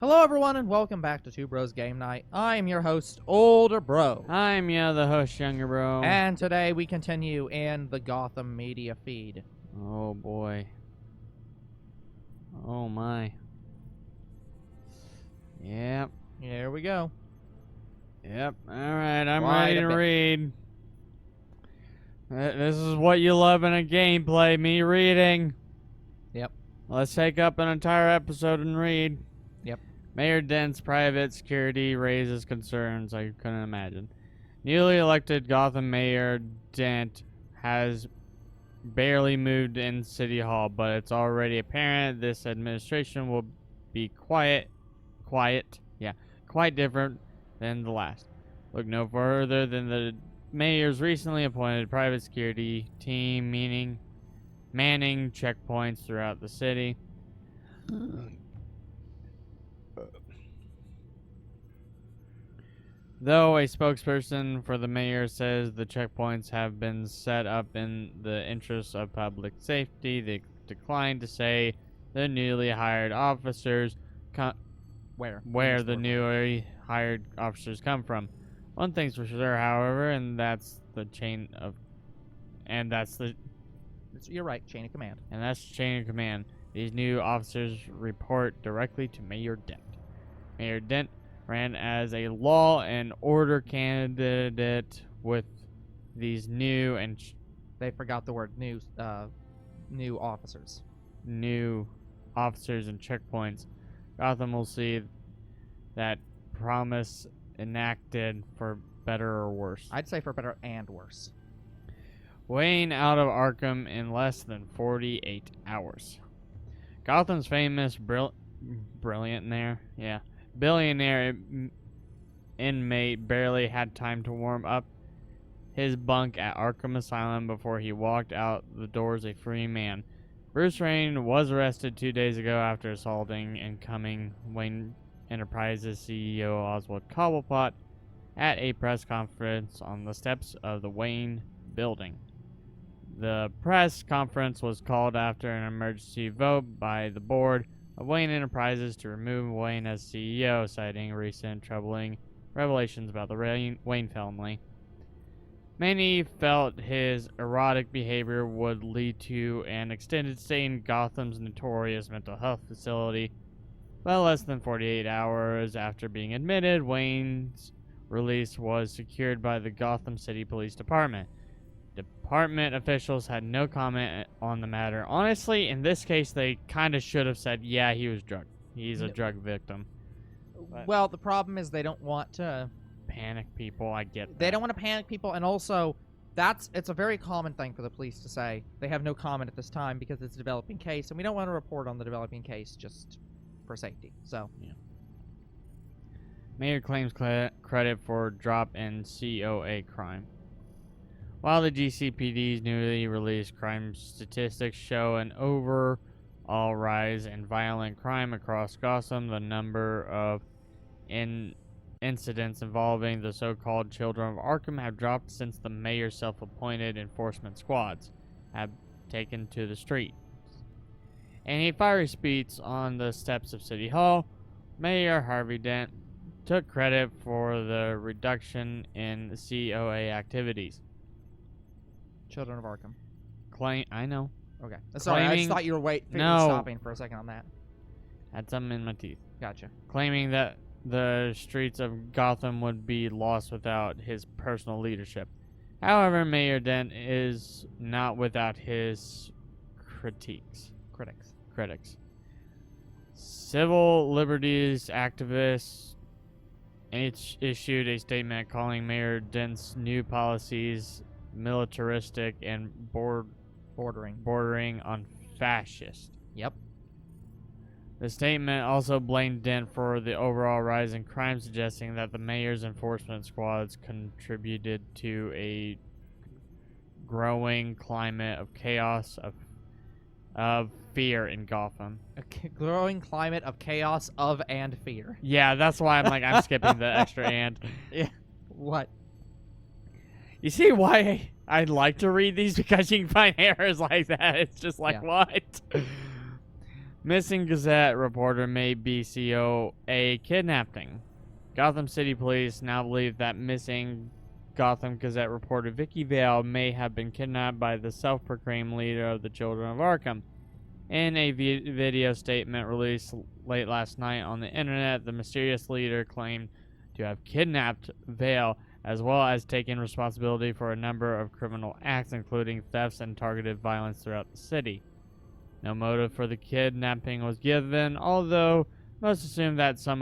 Hello everyone and welcome back to Two Bros Game Night. I am your host, Older Bro. I'm the host, Younger Bro. And today we continue in the Gotham media feed. Oh boy. Oh my. Yep. Here we go. Yep. Alright, I'm Quite ready a to bit. read. This is what you love in a gameplay, me reading. Yep. Let's take up an entire episode and read. Yep. Mayor Dent's private security raises concerns I couldn't imagine. Newly elected Gotham Mayor Dent has barely moved in City Hall, but it's already apparent this administration will be quite different than the last. Look no further than the mayor's recently appointed private security team, manning checkpoints throughout the city. Though a spokesperson for the mayor says the checkpoints have been set up in the interest of public safety, they declined to say the newly hired officers where the newly hired officers come from. One thing's for sure, however, You're right, chain of command. And that's chain of command. These new officers report directly to Mayor Dent. Mayor Dent ran as a law and order candidate with these new and They forgot the word new officers. New officers and checkpoints. Gotham will see that promise enacted for better or worse. I'd say for better and worse. Wayne out of Arkham in less than 48 hours. Gotham's famous billionaire inmate barely had time to warm up his bunk at Arkham Asylum before he walked out the doors a free man. Bruce Wayne was arrested 2 days ago after assaulting incoming Wayne Enterprises CEO Oswald Cobblepot at a press conference on the steps of the Wayne building. The press conference was called after an emergency vote by the board of Wayne Enterprises to remove Wayne as CEO, citing recent troubling revelations about the Wayne family. Many felt his erotic behavior would lead to an extended stay in Gotham's notorious mental health facility, but less than 48 hours after being admitted, Wayne's release was secured by the Gotham City Police Department. Department officials had no comment on the matter. Honestly, in this case, they kind of should have said, yeah, he was drugged. He's a drug victim. But Well, the problem is they don't want to panic people, I get that. They don't want to panic people, and also it's a very common thing for the police to say they have no comment at this time because it's a developing case, and we don't want to report on the developing case just for safety. So, yeah. Mayor claims credit for drop in COA crime. While the GCPD's newly released crime statistics show an overall rise in violent crime across Gotham, the number of incidents involving the so-called Children of Arkham have dropped since the mayor's self-appointed enforcement squads have taken to the streets. In a fiery speech on the steps of City Hall, Mayor Harvey Dent took credit for the reduction in COA activities. Children of Arkham. I know. Okay. Sorry, I just thought you were stopping for a second on that. Had something in my teeth. Gotcha. Claiming that the streets of Gotham would be lost without his personal leadership. However, Mayor Dent is not without his critics. Civil liberties activists issued a statement calling Mayor Dent's new policies militaristic and bordering on fascist. Yep. The statement also blamed Dent for the overall rise in crime, suggesting that the mayor's enforcement squads contributed to a growing climate of chaos of fear in Gotham. A growing climate of chaos and fear. Yeah, that's why I'm skipping the extra and. Yeah. What? You see why I'd like to read these? Because you can find errors like that. It's just like, what? Missing Gazette reporter may be COA kidnapping. Gotham City Police now believe that missing Gotham Gazette reporter Vicki Vale may have been kidnapped by the self-proclaimed leader of the Children of Arkham. In a video statement released late last night on the internet, the mysterious leader claimed to have kidnapped Vale, as well as taken responsibility for a number of criminal acts, including thefts and targeted violence throughout the city. No motive for the kidnapping was given, although most assume that some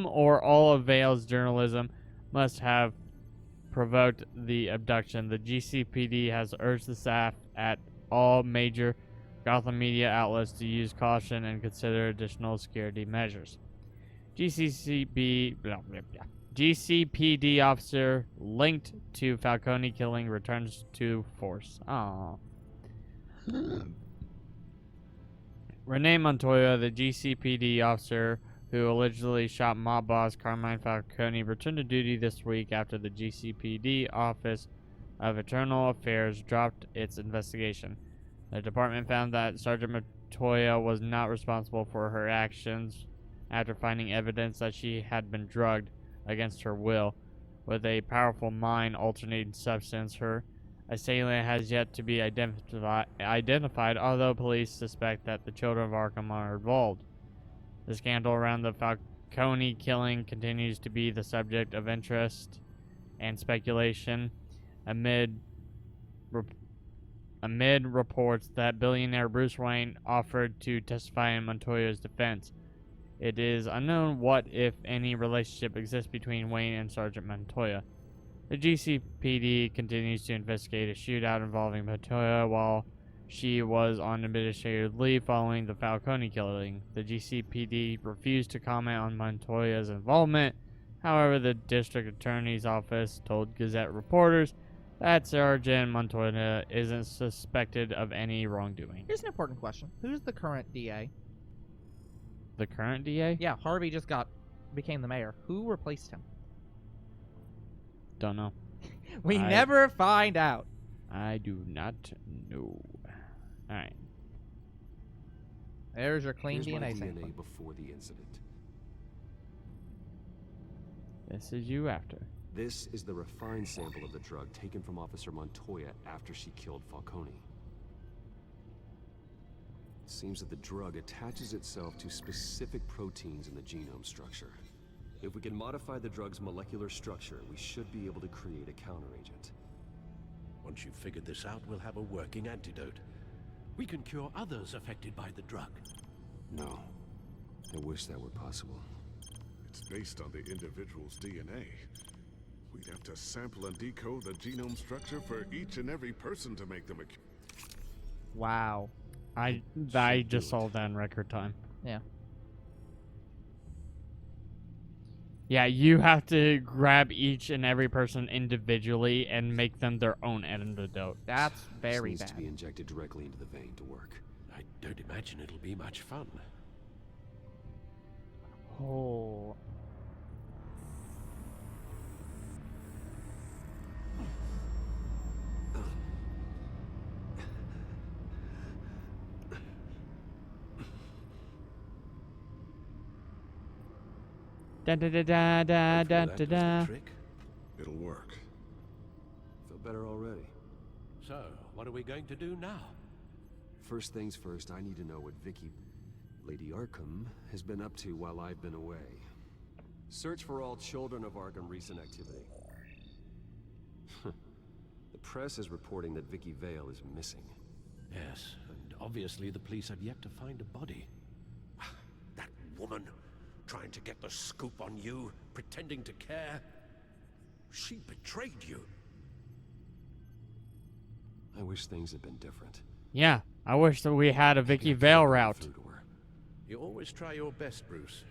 or all of Vale's journalism must have provoked the abduction. The GCPD has urged the staff at all major Gotham media outlets to use caution and consider additional security measures. GCPD officer linked to Falcone killing returns to force. Aww. Renee Montoya, the GCPD officer who allegedly shot mob boss Carmine Falcone, returned to duty this week after the GCPD Office of Internal Affairs dropped its investigation. The department found that Sergeant Montoya was not responsible for her actions after finding evidence that she had been drugged against her will with a powerful mind-alternating substance. Her assailant has yet to be identified, although police suspect that the Children of Arkham are involved. The scandal around the Falcone killing continues to be the subject of interest and speculation amid reports that billionaire Bruce Wayne offered to testify in Montoya's defense. It is unknown what, if any, relationship exists between Wayne and Sergeant Montoya. The GCPD continues to investigate a shootout involving Montoya while she was on administrative leave following the Falcone killing. The GCPD refused to comment on Montoya's involvement. However, the district attorney's office told Gazette reporters that Sergeant Montoya isn't suspected of any wrongdoing. Here's an important question. Who's the current DA? The current DA? Yeah, Harvey just became the mayor. Who replaced him? Don't know. We never find out. I do not know. Alright. There's your clean Here's my DNA sample. DNA before the incident. This is you after. This is the refined sample of the drug taken from Officer Montoya after she killed Falcone. It seems that the drug attaches itself to specific proteins in the genome structure. If we can modify the drug's molecular structure, we should be able to create a counteragent. Once you've figured this out, we'll have a working antidote. We can cure others affected by the drug. No. I wish that were possible. It's based on the individual's DNA. We'd have to sample and decode the genome structure for each and every person to make them a... Wow. I just saw that in record time. Yeah. Yeah, you have to grab each and every person individually and make them their own antidote. That's very This needs bad. to be injected directly into the vein to work. I don't imagine it'll be much fun. Oh. Da da da da da da Hopefully that da does da. the trick. It'll work. Feel better already. So, what are we going to do now? First things first, I need to know what Vicki, Lady Arkham, has been up to while I've been away. Search for all Children of Arkham recent activity. The press is reporting that Vicki Vale is missing. Yes, and obviously the police have yet to find a body. That woman, trying to get the scoop on you, pretending to care. She betrayed you. I wish things had been different. Yeah, I wish that we had a Vicki Vale route. Through to her. You always try your best, Bruce.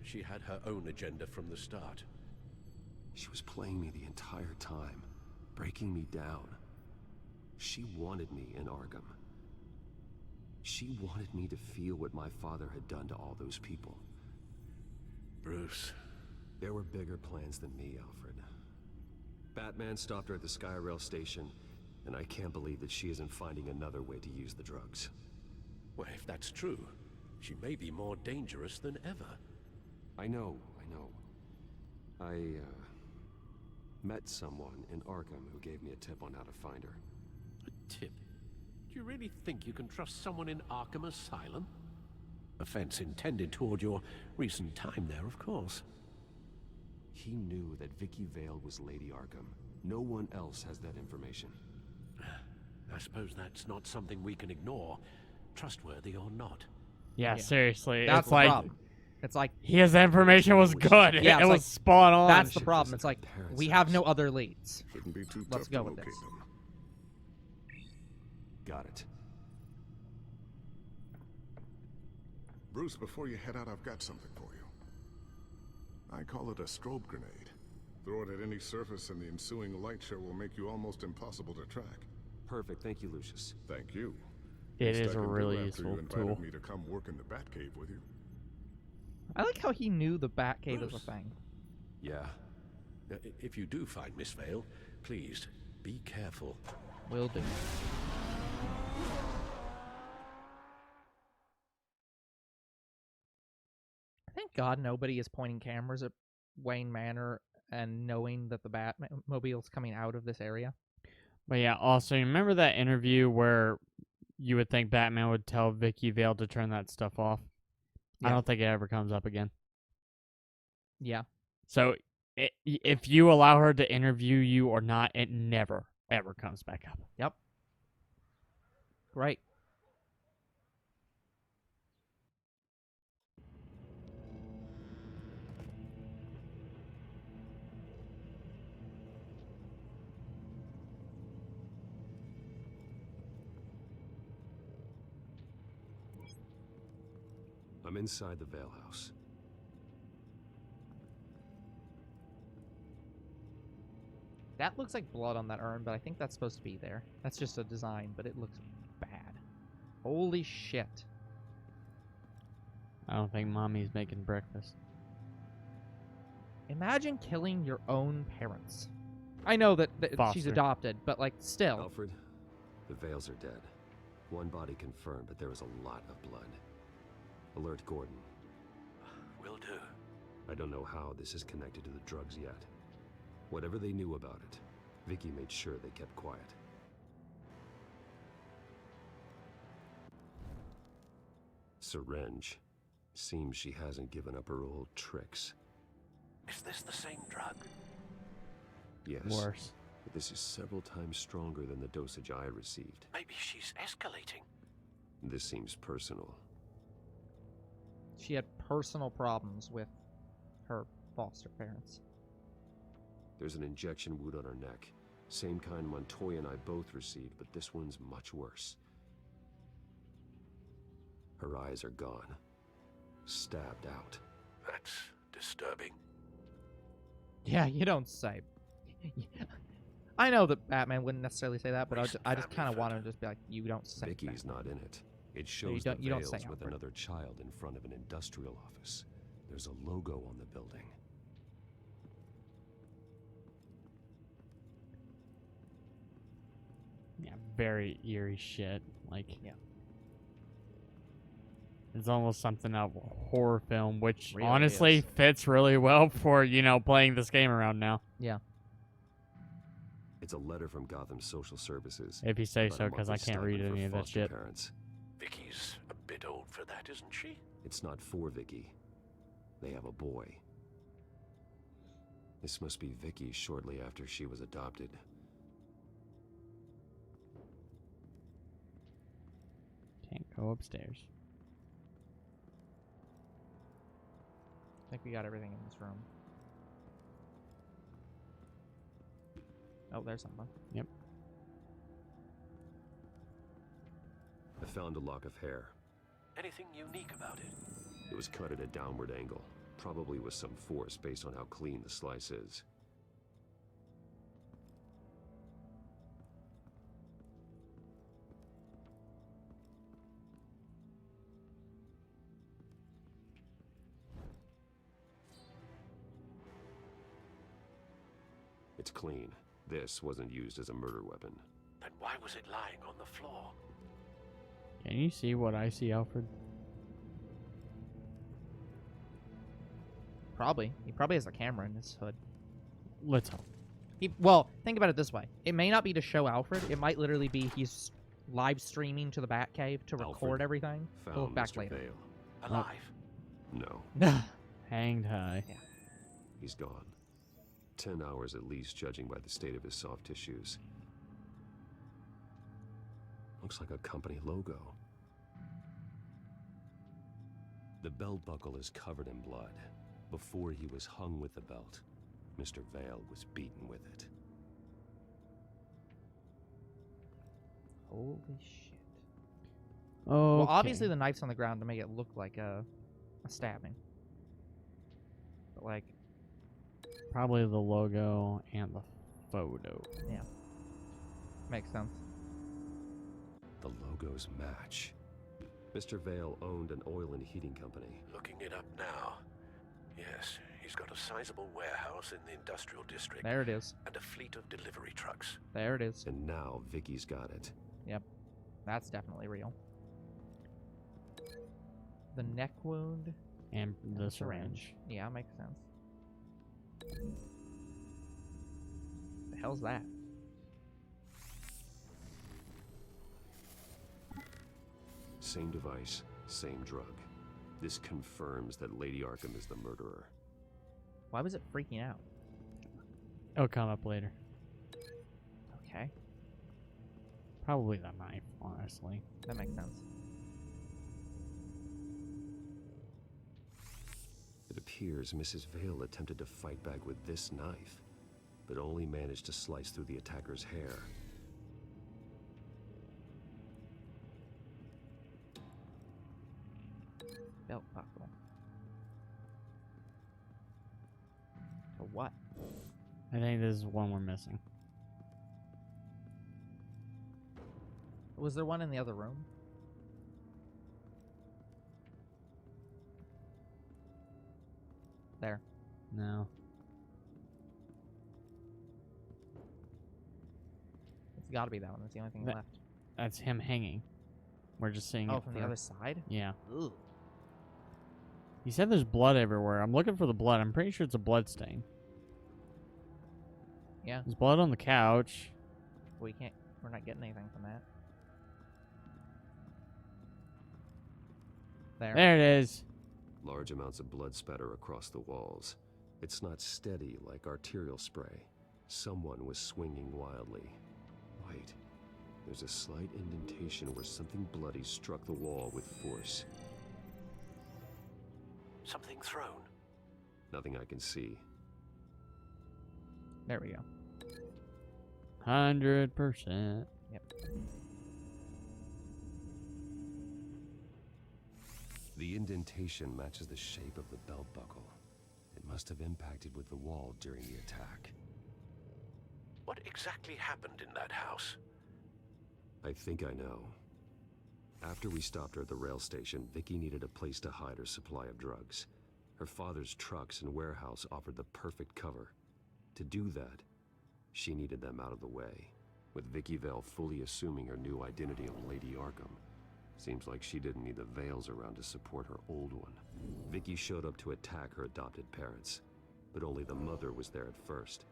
She had her own agenda from the start. She was playing me the entire time, breaking me down. She wanted me in Arkham. She wanted me to feel what my father had done to all those people. Bruce. There were bigger plans than me, Alfred. Batman stopped her at the Skyrail station, And I can't believe that she isn't finding another way to use the drugs. Well, if that's true, she may be more dangerous than ever. I know. I met someone in Arkham who gave me a tip on how to find her. A tip? Do you really think you can trust someone in Arkham Asylum? Offense intended toward your recent time there, of course. He knew that Vicki Vale was Lady Arkham. No one else has that information. I suppose that's not something we can ignore, trustworthy or not. Yeah, Yeah. seriously. That's It's the like problem. It's like his information was good. Yeah, it it's was like, spot on. that's the She problem. doesn't It's like have parents' we have house. no other leads. Shouldn't be too Let's tough go to with locate this. them. Got it. Bruce, before you head out, I've got something for you. I call it a strobe grenade. Throw it at any surface and the ensuing light show will make you almost impossible to track. Perfect. Thank you, Lucius. Thank you. It Least I is a can do really after useful you invited tool. me to come work in the Batcave with you. I like how he knew the Batcave was a Bruce. thing. Yeah. If you do find Miss Vale, please, be careful. Will do. Thank God nobody is pointing cameras at Wayne Manor and knowing that the Batmobile's coming out of this area. But yeah, also, you remember that interview where you would think Batman would tell Vicki Vale to turn that stuff off? I Yeah. don't think it ever comes up again. Yeah. So if you allow her to interview you or not, it never, ever comes back up. Yep. Great. I'm inside the Vale house. That looks like blood on that urn, but I think that's supposed to be there. That's just a design, but it looks bad. Holy shit. I don't think Mommy's making breakfast. Imagine killing your own parents. I know that she's Foster. adopted, but like still. Alfred, the Vales are dead. One body confirmed, but there is a lot of blood. Alert Gordon. Will do. I don't know how this is connected to the drugs yet. Whatever they knew about it, Vicki made sure they kept quiet. Syringe. Seems she hasn't given up her old tricks. Is this the same drug? Yes. Worse. But this is several times stronger than the dosage I received. Maybe she's escalating. This seems personal. She had personal problems with her foster parents. There's an injection wound on her neck. Same kind Montoya and I both received, but this one's much worse. Her eyes are gone. Stabbed out. That's disturbing. Yeah, you don't say. I know that Batman wouldn't necessarily say that, but Recent I just family kind of want photo. to just be like, you don't say Vicky's Batman. not in it. It you shows don't- the you don't Vales say with Alfred. another child in front of an industrial office. There's a logo on the building. Yeah, very eerie shit. Like, Yeah. It's almost something out of a horror film, which Really honestly is. fits really well for, playing this game around now. Yeah. It's a letter from Gotham Social Services. If you say about a so, because I monthly can't read stipend for any of that foster shit. Parents. Vicky's a bit old for that, isn't she? It's not for Vicky. They have a boy. This must be Vicky shortly after she was adopted. Can't go upstairs. I think we got everything in this room. Oh, there's something. Yep. I found a lock of hair. Anything unique about it? It was cut at a downward angle, probably with some force based on how clean the slice is. It's clean. This wasn't used as a murder weapon. Then Why was it lying on the floor? Can you see what I see, Alfred? Probably. He probably has a camera in his hood. Let's hope. Well, think about it this way. It may not be to show Alfred. It might literally be he's live streaming to the Batcave to record Alfred everything. We'll Found look back Mr. later. Vale. Alive? No, Hanged high. he's gone. 10 hours at least, judging by the state of his soft tissues. Looks like a company logo. The belt buckle is covered in blood. Before he was hung with the belt, Mr. Vale was beaten with it. Holy shit. Oh, Well, obviously the knife's on the ground to make it look like a stabbing. But, like, probably the logo and the photo. makes sense. The logos match. Mr. Vale owned an oil and heating company. Looking it up now. Yes, he's got a sizable warehouse in the industrial district. There it is. And a fleet of delivery trucks. There it is. And now Vicky's got it. That's definitely real. The neck wound. And the syringe. syringe. Yeah, makes sense. The hell's that? Same device, same drug. This confirms that Lady Arkham is the murderer. Why was it freaking out? It'll come up later. Okay, Probably the knife, honestly. that makes sense. It appears Mrs. Vale attempted to fight back with this knife, but only managed to slice through the attacker's hair. Belt buckle. For what? I think this is one we're missing. Was there one in the other room? There. No. It's got to be that one. That's the only thing That- left. That's him hanging. We're just seeing Oh, it from the for- other side? Yeah. Ugh. He said there's blood everywhere. I'm looking for the blood. I'm pretty sure it's a blood stain. Yeah. There's blood on the couch. We're not getting anything from that. There. There it is. Large amounts of blood spatter across the walls. It's not steady like arterial spray. Someone was swinging wildly. Wait, there's a slight indentation where something bloody struck the wall with force. Something thrown. Nothing I can see. There we go. 100%. Yep. The indentation matches the shape of the belt buckle. It must have impacted with the wall during the attack. What exactly happened in that house? I think I know. After we stopped her at the rail station, Vicki needed a place to hide her supply of drugs. Her father's trucks and warehouse offered the perfect cover. To do that, she needed them out of the way, with Vicki Vale fully assuming her new identity of Lady Arkham. Seems like she didn't need the Vales around to support her old one. Vicki showed up to attack her adopted parents, but only the mother was there at first.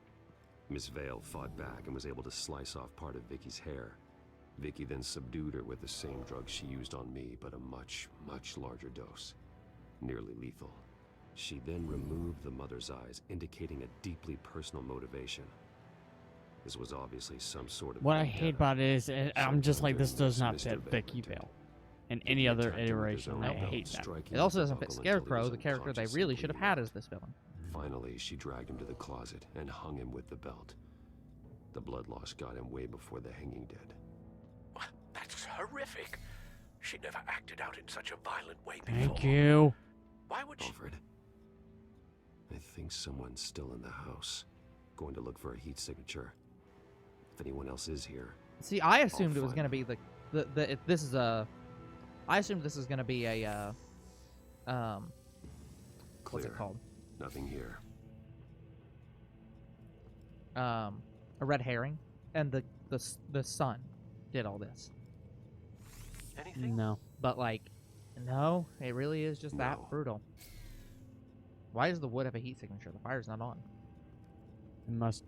Miss Vale fought back and was able to slice off part of Vicki's hair. Vicki then subdued her with the same drug she used on me, but a much, much larger dose. Nearly lethal. She then removed the mother's eyes, indicating a deeply personal motivation. This was obviously some sort of What I vendetta. hate about it is I'm just like, this does not Mr. fit Vale Vicki entered. Vale. In any other Attacked him with his iteration, own I belt, hate that. striking It also with the doesn't fit buckle until he was Scarecrow, the character they unconscious really and should have bleeding had out. as this villain. Finally, she dragged him to the closet and hung him with the belt. The blood loss got him way before the hanging did. That's horrific. She never acted out in such a violent way before. Thank you. Why would she? Alfred, I think someone's still in the house. Going to look for a heat signature. If anyone else is here, See, I assumed it was find going to be this is a. I assumed this is going to be a clear. what's it called? Nothing here. A red herring, and the son did all this. Anything? No. But like, no, it really is just that No. brutal. Why does the wood have a heat signature? The fire's not on. It must.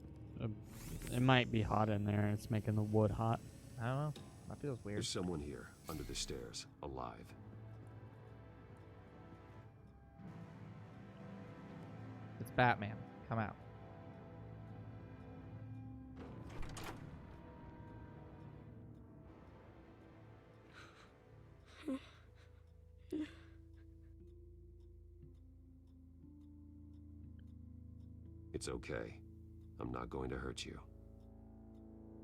It might be hot in there. It's making the wood hot. I don't know. That feels weird. There's someone here, under the stairs, alive. It's Batman. Come out. It's okay. I'm not going to hurt you.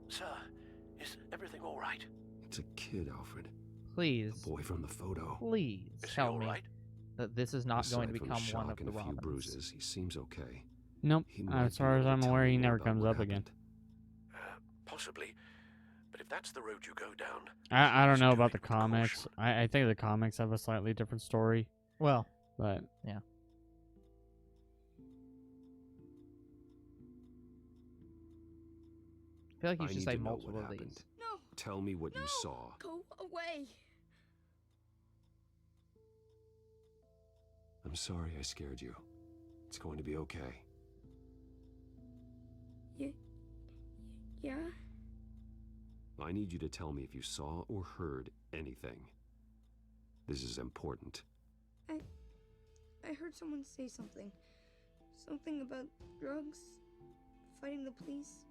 Sir, is everything all right? It's a kid, Alfred. Please, The boy from the photo. please Is he tell all me right? that this is not going to Aside from become shock one of and the a few Robins. bruises, he seems okay. Nope. He might As be far as able to I'm tell aware, me he more never about comes what up again. happened. Possibly. But if that's the road you go down, I don't please know do about it the with caution. comics. I think the comics have a slightly different story, Well, but I feel like you I should need say to know multiple what of happened. these. No, Tell me what no, you saw. go away. I'm sorry I scared you. It's going to be okay. Yeah? I need you to tell me if you saw or heard anything. This is important. I heard someone say something. Something about drugs, fighting the police.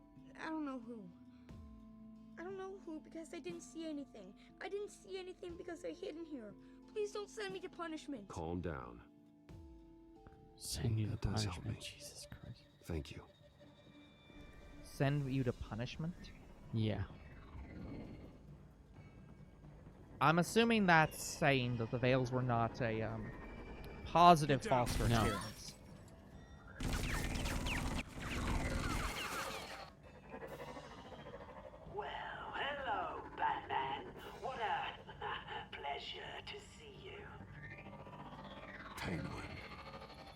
I don't know who. I don't know who because I didn't see anything. I didn't see anything because I hid in here. Please don't send me to punishment. Calm down. send you to That does help punishment. me. Jesus Christ. Thank you. Send you to punishment? Yeah. I'm assuming that's saying that the Vales were not a positive Get down. foster No. experience. Well, hello, Batman. What a pleasure to see you. Penguin.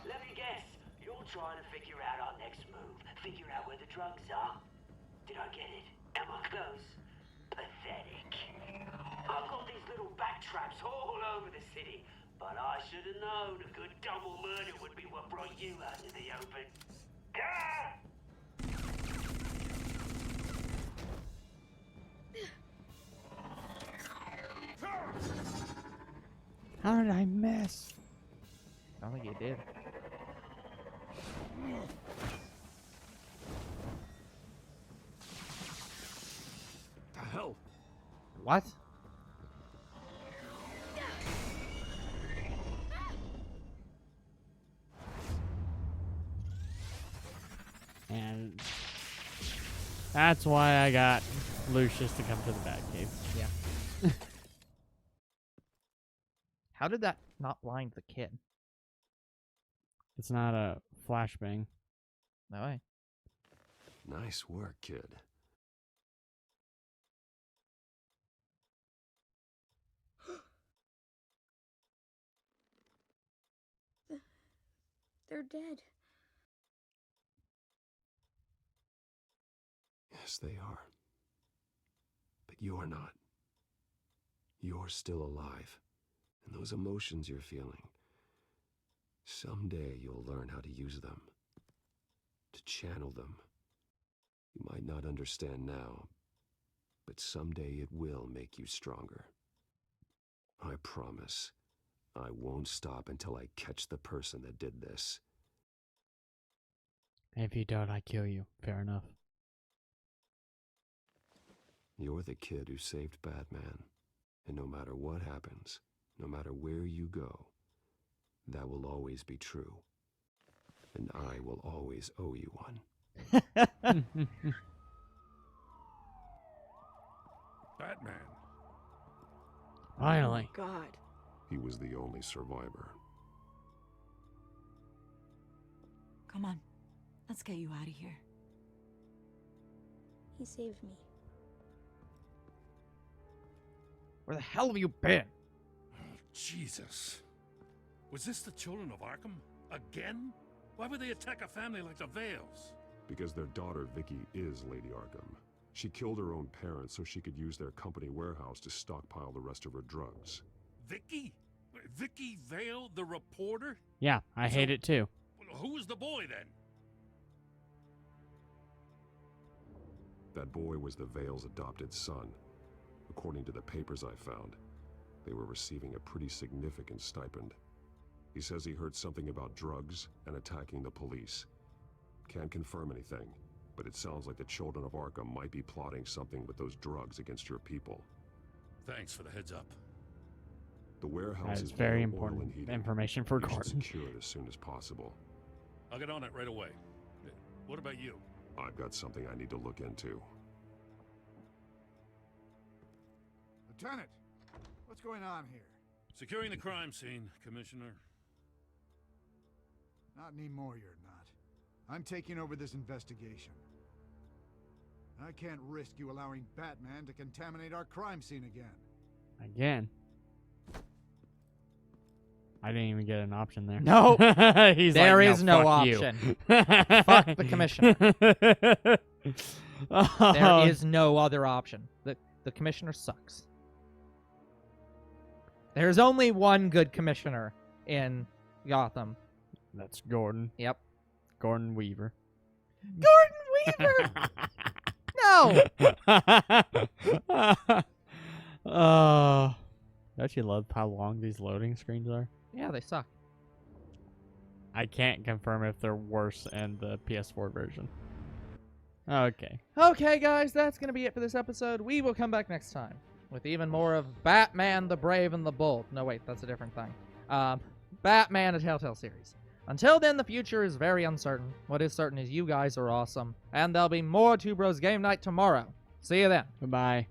Let me guess, you're trying to figure out our next move. Figure out where the drugs are. Did I get it? Am I close? Pathetic. I've got these little backtraps all over the city, but I should have known a good double murder would be what brought you out in the open. Ah! How did I miss? I don't think you did. The hell? What? And that's why I got Lucius to come to the Batcave. Yeah. How did that not blind the kid? It's not a flashbang. No way. Nice work, kid. They're dead. Yes, they are. But you're not. You're still alive. And those emotions you're feeling, someday you'll learn how to use them. To channel them. You might not understand now, but someday it will make you stronger. I promise. I won't stop until I catch the person that did this. If you don't, I kill you. Fair enough. You're the kid who saved Batman. And no matter what happens, no matter where you go, that will always be true. And I will always owe you one. Batman. Finally. God. He was the only survivor. Come on. Let's get you out of here. He saved me. Where the hell have you been? Oh, Jesus. Was this the children of Arkham? Again? Why would they attack a family like the Vales? Because their daughter, Vicki, is Lady Arkham. She killed her own parents so she could use their company warehouse to stockpile the rest of her drugs. Vicki? Vicki Vale, the reporter? Yeah, I hate it too. Who was the boy then? That boy was the Vale's adopted son. According to the papers I found, they were receiving a pretty significant stipend. He says he heard something about drugs and attacking the police. Can't confirm anything, but it sounds like the children of Arkham might be plotting something with those drugs against your people. Thanks for the heads up. The warehouse That is is very oil important and heating. information for You should Gordon. secure it as soon as possible. I'll get on it right away. What about you? I've got something I need to look into. Lieutenant, what's going on here? Securing the crime scene, Commissioner. Not anymore, you're not. I'm taking over this investigation. I can't risk you allowing Batman to contaminate our crime scene again. Again. I didn't even get an option there. No. He's There like, is no fuck you." option. Fuck the commissioner. There is no other option. The commissioner sucks. There's only one good commissioner in Gotham. That's Gordon. Yep. Gordon Weaver. Gordon Weaver! No! Don't you love how long these loading screens are? Yeah, they suck. I can't confirm if they're worse in the PS4 version. Okay. Okay, guys, that's going to be it for this episode. We will come back next time with even more of Batman, the Brave, and the Bold. No, wait, that's a different thing. Batman, a Telltale Series. Until then, the future is very uncertain. What is certain is you guys are awesome, and there'll be more Two Bros Game Night tomorrow. See you then. Goodbye.